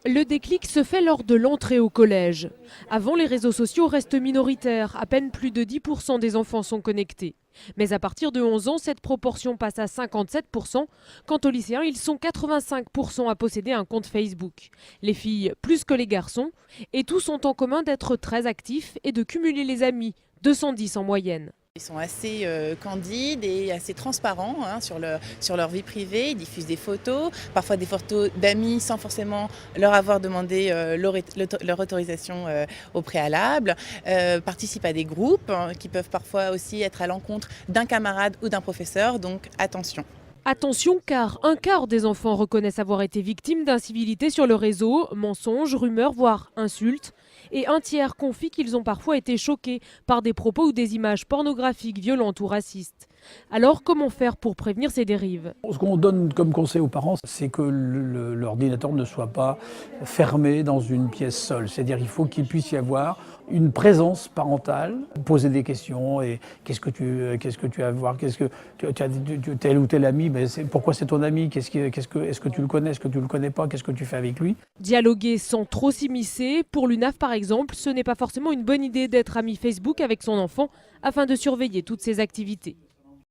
Le déclic se fait lors de l'entrée au collège. Avant, les réseaux sociaux restent minoritaires. À peine plus de 10% des enfants sont connectés. Mais à partir de 11 ans, cette proportion passe à 57%. Quant aux lycéens, ils sont 85% à posséder un compte Facebook. Les filles plus que les garçons. Et tous ont en commun d'être très actifs et de cumuler les amis, 210 en moyenne. Ils sont assez candides et assez transparents sur leur vie privée. Ils diffusent des photos, parfois des photos d'amis sans forcément leur avoir demandé leur autorisation au préalable. Participent à des groupes qui peuvent parfois aussi être à l'encontre d'un camarade ou d'un professeur, donc attention. Attention car un quart des enfants reconnaissent avoir été victimes d'incivilités sur le réseau, mensonges, rumeurs, voire insultes. Et un tiers confie qu'ils ont parfois été choqués par des propos ou des images pornographiques, violentes ou racistes. Alors comment faire pour prévenir ces dérives ? Ce qu'on donne comme conseil aux parents, c'est que l'ordinateur ne soit pas fermé dans une pièce seule. C'est-à-dire qu'il faut qu'il puisse y avoir une présence parentale, poser des questions et qu'est-ce que tu as à voir, qu'est-ce que tu as tel ou tel ami, mais pourquoi c'est ton ami, est-ce que tu le connais, est-ce que tu le connais pas, qu'est-ce que tu fais avec lui. Dialoguer sans trop s'immiscer. Pour l'UNAF par exemple, ce n'est pas forcément une bonne idée d'être ami Facebook avec son enfant afin de surveiller toutes ses activités.